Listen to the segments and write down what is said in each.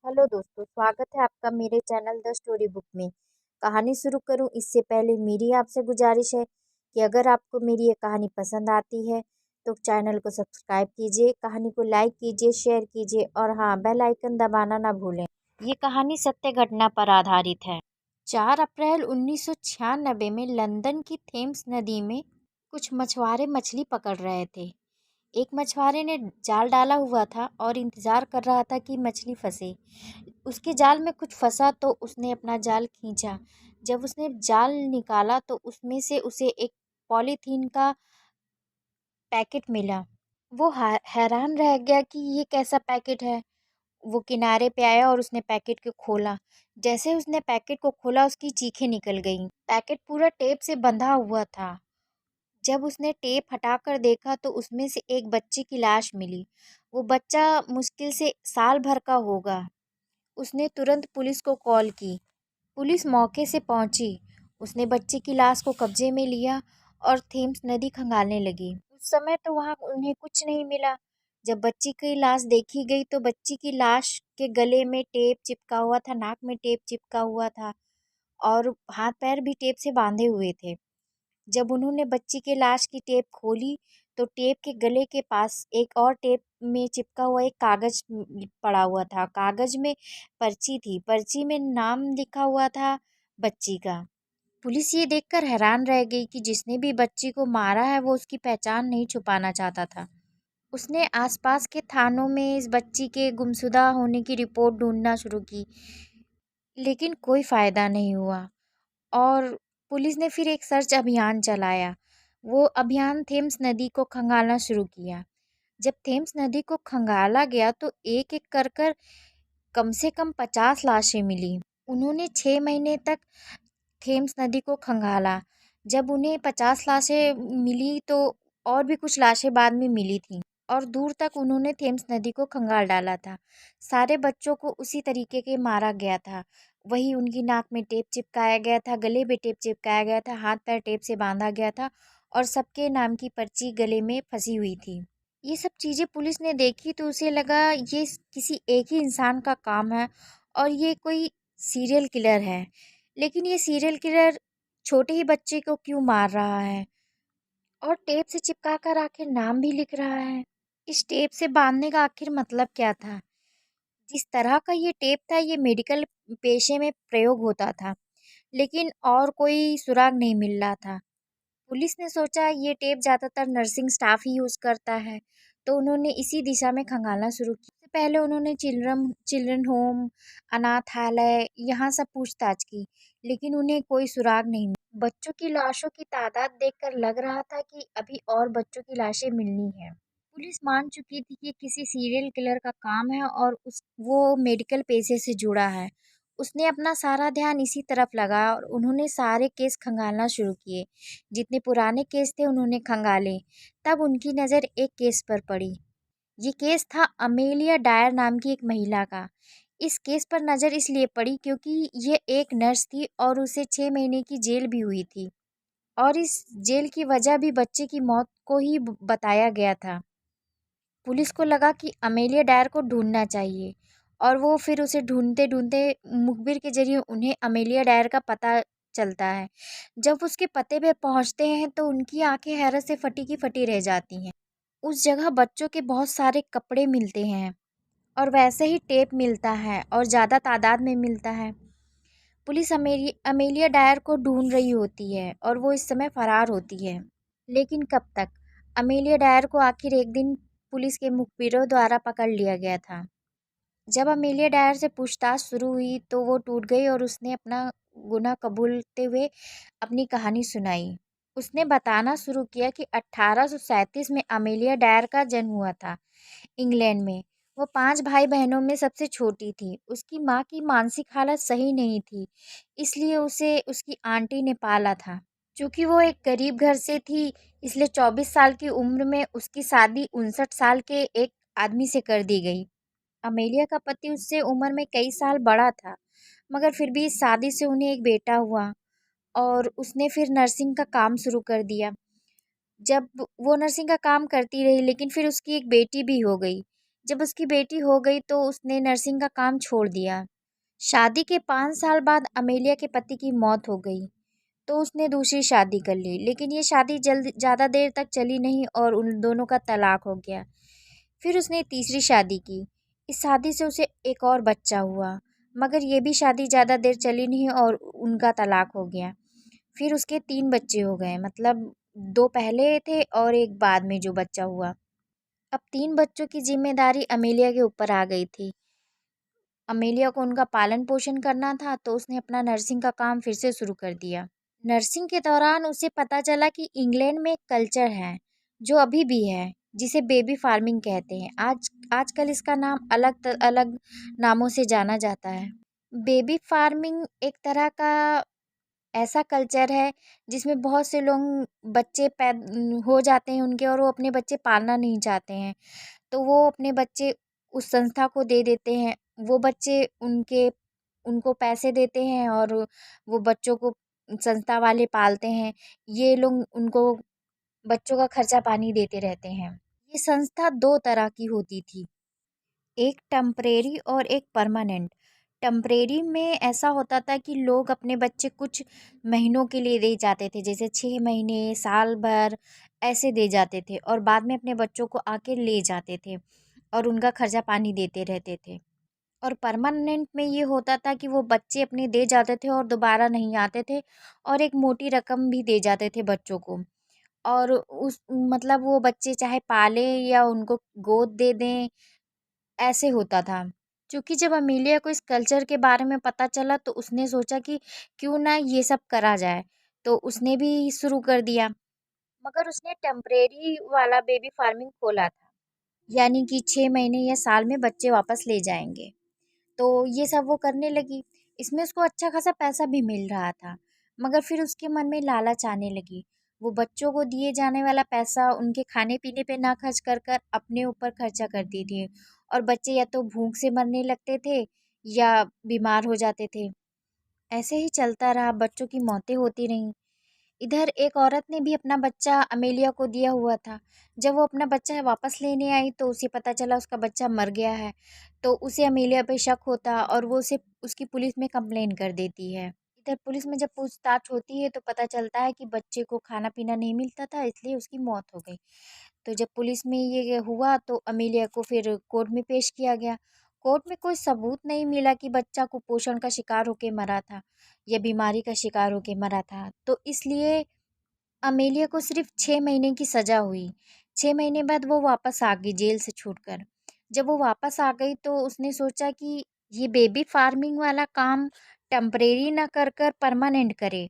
Hello दोस्तों, स्वागत है आपका मेरे चैनल द स्टोरी बुक में। कहानी शुरू करूं इससे पहले मेरी आपसे गुजारिश है कि अगर आपको मेरी ये कहानी पसंद आती है तो चैनल को सब्सक्राइब कीजिए, कहानी को लाइक कीजिए, शेयर कीजिए और हाँ, बेल आइकन दबाना ना भूलें। ये कहानी सत्य घटना पर आधारित है। 4 अप्रैल 1996 में लंदन की थेम्स नदी में कुछ मछुआरे मछली पकड़ रहे थे। एक मछुआरे ने जाल डाला हुआ था और इंतजार कर रहा था कि मछली फंसे। उसके जाल में कुछ फंसा तो उसने अपना जाल खींचा। जब उसने जाल निकाला तो उसमें से उसे एक पॉलीथीन का पैकेट मिला। वो हैरान रह गया कि ये कैसा पैकेट है। वो किनारे पे आया और उसने पैकेट को खोला। जैसे उसने पैकेट को खोला उसकी चीखें निकल गईं। पैकेट पूरा टेप से बंधा हुआ था। जब उसने टेप हटाकर देखा तो उसमें से एक बच्चे की लाश मिली। वो बच्चा मुश्किल से साल भर का होगा। उसने तुरंत पुलिस को कॉल की। पुलिस मौके से पहुंची। उसने बच्चे की लाश को कब्जे में लिया और थेम्स नदी खंगालने लगी। उस समय तो वहां उन्हें कुछ नहीं मिला। जब बच्ची की लाश देखी गई तो बच्ची की लाश के गले में टेप चिपका हुआ था, नाक में टेप चिपका हुआ था और हाथ पैर भी टेप से बांधे हुए थे। जब उन्होंने बच्ची के लाश की टेप खोली तो टेप के गले के पास एक और टेप में चिपका हुआ एक कागज पड़ा हुआ था। कागज में पर्ची थी। पर्ची में नाम लिखा हुआ था बच्ची का। पुलिस ये देखकर हैरान रह गई कि जिसने भी बच्ची को मारा है वो उसकी पहचान नहीं छुपाना चाहता था। उसने आसपास के थानों में इस बच्ची के गुमशुदा होने की रिपोर्ट ढूंढना शुरू की, लेकिन कोई फायदा नहीं हुआ। और पुलिस ने फिर एक सर्च अभियान चलाया। वो अभियान थेम्स नदी को खंगालना शुरू किया। जब थेम्स नदी को खंगाला गया तो एक एक कर कर कम से कम 50 लाशें मिली। उन्होंने 6 महीने तक थेम्स नदी को खंगाला। जब उन्हें 50 लाशें मिली तो और भी कुछ लाशें बाद में मिली थी और दूर तक उन्होंने थेम्स नदी को खंगाल डाला था। सारे बच्चों को उसी तरीके के मारा गया था। वही उनकी नाक में टेप चिपकाया गया था, गले में टेप चिपकाया गया था, हाथ पैर टेप से बांधा गया था और सबके नाम की पर्ची गले में फंसी हुई थी। ये सब चीज़ें पुलिस ने देखी तो उसे लगा ये किसी एक ही इंसान का काम है और ये कोई सीरियल किलर है। लेकिन ये सीरियल किलर छोटे ही बच्चे को क्यों मार रहा है और टेप से चिपका कर आखिर नाम भी लिख रहा है? इस टेप से बांधने का आखिर मतलब क्या था? जिस तरह का ये टेप था ये मेडिकल पेशे में प्रयोग होता था, लेकिन और कोई सुराग नहीं मिल रहा था। पुलिस ने सोचा ये टेप ज़्यादातर नर्सिंग स्टाफ ही यूज़ करता है, तो उन्होंने इसी दिशा में खंगालना शुरू किया। सबसे पहले उन्होंने चिल्ड्रन चिल्ड्रन होम, अनाथालय यहाँ सब पूछताछ की, लेकिन उन्हें कोई सुराग नहीं मिला। बच्चों की लाशों की तादाद देखकर लग रहा था कि अभी और बच्चों की लाशें मिलनी है। पुलिस मान चुकी थी कि किसी सीरियल किलर का काम है और वो मेडिकल पेशे से जुड़ा है। उसने अपना सारा ध्यान इसी तरफ लगाया और उन्होंने सारे केस खंगालना शुरू किए। जितने पुराने केस थे उन्होंने खंगाले। तब उनकी नज़र एक केस पर पड़ी। ये केस था अमेलिया डायर नाम की एक महिला का। इस केस पर नज़र इसलिए पड़ी क्योंकि ये एक नर्स थी और उसे 6 महीने की जेल भी हुई थी और इस जेल की वजह भी बच्चे की मौत को ही बताया गया था। पुलिस को लगा कि अमेलिया डायर को ढूंढना चाहिए और वो फिर उसे ढूंढते ढूंढते मुखबिर के जरिए उन्हें अमेलिया डायर का पता चलता है। जब उसके पते पे पहुंचते हैं तो उनकी आंखें हैरत से फटी की फटी रह जाती हैं। उस जगह बच्चों के बहुत सारे कपड़े मिलते हैं और वैसे ही टेप मिलता है और ज़्यादा तादाद में मिलता है। पुलिस अमेलिया डायर को ढूंढ रही होती है और वो इस समय फरार होती है। लेकिन कब तक? अमेलिया डायर को आखिर एक दिन पुलिस के मुखबिरों द्वारा पकड़ लिया गया था। जब अमेलिया डायर से पूछताछ शुरू हुई तो वो टूट गई और उसने अपना गुनाह कबूलते हुए अपनी कहानी सुनाई। उसने बताना शुरू किया कि 1837 में अमेलिया डायर का जन्म हुआ था इंग्लैंड में। वो 5 भाई बहनों में सबसे छोटी थी। उसकी माँ की मानसिक हालत सही नहीं थी, इसलिए उसे उसकी आंटी ने पाला था। चूँकि वो एक गरीब घर से थी, इसलिए 24 साल की उम्र में उसकी शादी 59 साल के एक आदमी से कर दी गई। अमेलिया का पति उससे उम्र में कई साल बड़ा था, मगर फिर भी इस शादी से उन्हें एक बेटा हुआ और उसने फिर नर्सिंग का काम शुरू कर दिया। जब वो नर्सिंग का काम करती रही लेकिन फिर उसकी एक बेटी भी हो गई। जब उसकी बेटी हो गई तो उसने नर्सिंग का काम छोड़ दिया। शादी के 5 साल बाद अमेलिया के पति की मौत हो गई तो उसने दूसरी शादी कर ली, लेकिन ये शादी जल्द ज़्यादा देर तक चली नहीं और उन दोनों का तलाक हो गया। फिर उसने तीसरी शादी की। इस शादी से उसे एक और बच्चा हुआ, मगर ये भी शादी ज़्यादा देर चली नहीं और उनका तलाक हो गया। फिर उसके 3 बच्चे हो गए, मतलब 2 पहले थे और एक बाद में जो बच्चा हुआ। अब 3 बच्चों की जिम्मेदारी अमेलिया के ऊपर आ गई थी। अमेलिया को उनका पालन पोषण करना था तो उसने अपना नर्सिंग का काम फिर से शुरू कर दिया। नर्सिंग के दौरान उसे पता चला कि इंग्लैंड में एक कल्चर है जो अभी भी है, जिसे बेबी फार्मिंग कहते हैं। आजकल इसका नाम अलग अलग नामों से जाना जाता है। बेबी फार्मिंग एक तरह का ऐसा कल्चर है जिसमें बहुत से लोग बच्चे पैद हो जाते हैं उनके, और वो अपने बच्चे पालना नहीं चाहते हैं तो वो अपने बच्चे उस संस्था को दे देते हैं। वो बच्चे उनको पैसे देते हैं और वो बच्चों को संस्था वाले पालते हैं। ये लोग उनको बच्चों का खर्चा पानी देते रहते हैं। ये संस्था 2 तरह की होती थी, एक टेम्परेरी और एक परमानेंट। टेम्परेरी में ऐसा होता था कि लोग अपने बच्चे कुछ महीनों के लिए दे जाते थे, जैसे 6 महीने, साल भर ऐसे दे जाते थे, और बाद में अपने बच्चों को आके ले जाते थे और उनका खर्चा पानी देते रहते थे। और परमानेंट में ये होता था कि वो बच्चे अपने दे जाते थे और दोबारा नहीं आते थे, और एक मोटी रकम भी दे जाते थे बच्चों को। और उस मतलब वो बच्चे चाहे पाले या उनको गोद दे दें, ऐसे होता था। क्योंकि जब अमीलिया को इस कल्चर के बारे में पता चला तो उसने सोचा कि क्यों ना ये सब करा जाए, तो उसने भी शुरू कर दिया। मगर उसने टेम्परेरी वाला बेबी फार्मिंग खोला था, यानी कि 6 महीने या साल में बच्चे वापस ले जाएंगे। तो ये सब वो करने लगी। इसमें उसको अच्छा खासा पैसा भी मिल रहा था, मगर फिर उसके मन में लालच आने लगी। वो बच्चों को दिए जाने वाला पैसा उनके खाने पीने पे ना खर्च कर कर अपने ऊपर खर्चा करती थी, और बच्चे या तो भूख से मरने लगते थे या बीमार हो जाते थे। ऐसे ही चलता रहा, बच्चों की मौतें होती रहीं। इधर एक औरत ने भी अपना बच्चा अमेलिया को दिया हुआ था। जब वो अपना बच्चा वापस लेने आई तो उसे पता चला उसका बच्चा मर गया है। तो उसे अमेलिया पे शक होता और वो उसे उसकी पुलिस में कंप्लेन कर देती है। इधर पुलिस में जब पूछताछ होती है तो पता चलता है कि बच्चे को खाना पीना नहीं मिलता था, इसलिए उसकी मौत हो गई। तो जब पुलिस में ये हुआ तो अमेलिया को फिर कोर्ट में पेश किया गया। कोर्ट में कोई सबूत नहीं मिला कि बच्चा कुपोषण का शिकार होकर मरा था या बीमारी का शिकार होकर मरा था, तो इसलिए अमेलिया को सिर्फ 6 महीने की सज़ा हुई। 6 महीने बाद वो वापस आ गई जेल से छूटकर। जब वो वापस आ गई तो उसने सोचा कि ये बेबी फार्मिंग वाला काम टेम्परेरी ना कर कर परमानेंट करे।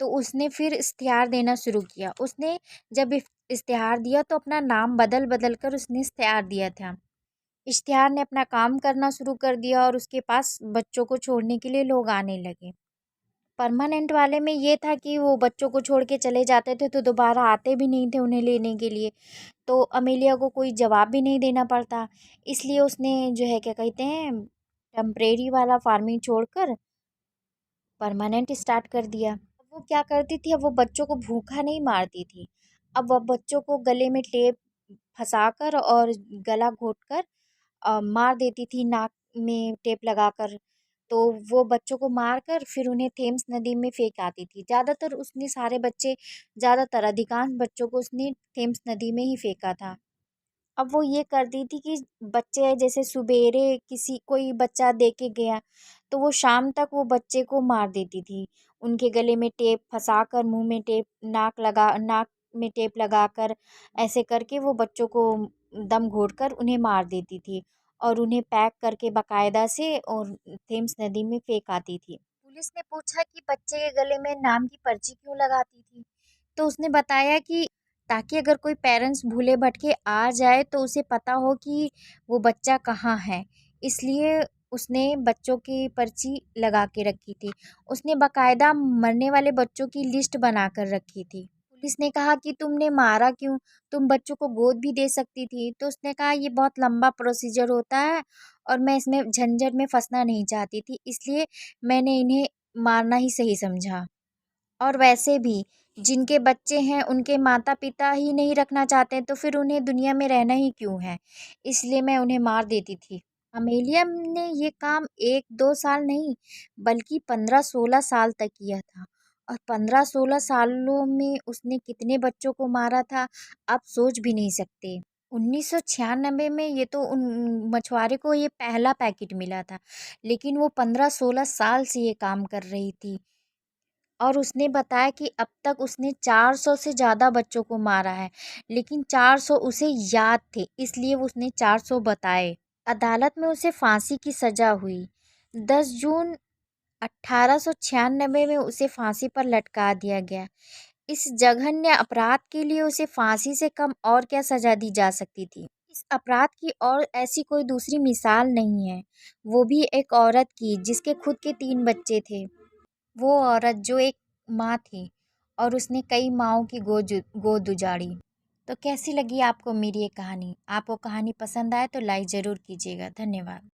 तो उसने फिर इश्तिहार देना शुरू किया। उसने जब इश्तिहार दिया तो अपना नाम बदल बदल कर उसने इश्तिहार दिया था। इश्तिहार ने अपना काम करना शुरू कर दिया और उसके पास बच्चों को छोड़ने के लिए लोग आने लगे। परमानेंट वाले में ये था कि वो बच्चों को छोड़ के चले जाते थे तो दोबारा आते भी नहीं थे उन्हें लेने के लिए, तो अमेलिया को कोई जवाब भी नहीं देना पड़ता। इसलिए उसने जो है क्या कहते हैं टेम्परेरी वाला फार्मिंग छोड़कर परमानेंट स्टार्ट कर दिया। अब वो क्या करती थी, अब वो बच्चों को भूखा नहीं मारती थी। अब वो बच्चों को गले में टेप फंसाकर और गला घोंटकर मार देती थी, नाक में टेप लगाकर। तो वो बच्चों को मारकर फिर उन्हें थेम्स नदी में फेंक आती थी। ज़्यादातर उसने सारे बच्चे ज़्यादातर अधिकांश बच्चों को उसने थेम्स नदी में ही फेंका था। अब वो ये करती थी कि बच्चे जैसे सुबेरे किसी कोई बच्चा दे के गया तो वो शाम तक वो बच्चे को मार देती थी। उनके गले में टेप फंसाकर, मुँह में टेप, नाक में टेप लगाकर, ऐसे करके वो बच्चों को दम घोंटकर उन्हें मार देती थी और उन्हें पैक करके बाकायदा से और थेम्स नदी में फेंक आती थी। पुलिस ने पूछा कि बच्चे के गले में नाम की पर्ची क्यों लगाती थी? तो उसने बताया कि ताकि अगर कोई पेरेंट्स भूले भटके आ जाए तो उसे पता हो कि वो बच्चा कहाँ है, इसलिए उसने बच्चों की पर्ची लगा के रखी थी। उसने बाकायदा मरने वाले बच्चों की लिस्ट बनाकर रखी थी। पुलिस ने कहा कि तुमने मारा क्यों? तुम बच्चों को गोद भी दे सकती थी। तो उसने कहा ये बहुत लंबा प्रोसीजर होता है और मैं इसमें झंझट में फंसना नहीं चाहती थी, इसलिए मैंने इन्हें मारना ही सही समझा। और वैसे भी जिनके बच्चे हैं उनके माता पिता ही नहीं रखना चाहते तो फिर उन्हें दुनिया में रहना ही क्यों है, इसलिए मैं उन्हें मार देती थी। अमेलिया ने ये काम 1-2 साल नहीं बल्कि 15-16 साल तक किया था। और 15-16 सालों में उसने कितने बच्चों को मारा था, आप सोच भी नहीं सकते। 1996 में ये तो उन मछुआरे को ये पहला पैकेट मिला था, लेकिन वो 15-16 साल से ये काम कर रही थी। और उसने बताया कि अब तक उसने 400 से ज़्यादा बच्चों को मारा है, लेकिन 400 उसे याद थे, इसलिए उसने 400 बताए। अदालत में उसे फांसी की सज़ा हुई। 10 जून 1896 में उसे फांसी पर लटका दिया गया। इस जघन्य अपराध के लिए उसे फांसी से कम और क्या सज़ा दी जा सकती थी। इस अपराध की और ऐसी कोई दूसरी मिसाल नहीं है, वो भी एक औरत की जिसके खुद के 3 बच्चे थे। वो औरत जो एक माँ थी और उसने कई माँओं की गोद उजाड़ी। तो कैसी लगी आपको मेरी ये कहानी? आपको कहानी पसंद आए तो लाइक ज़रूर कीजिएगा। धन्यवाद।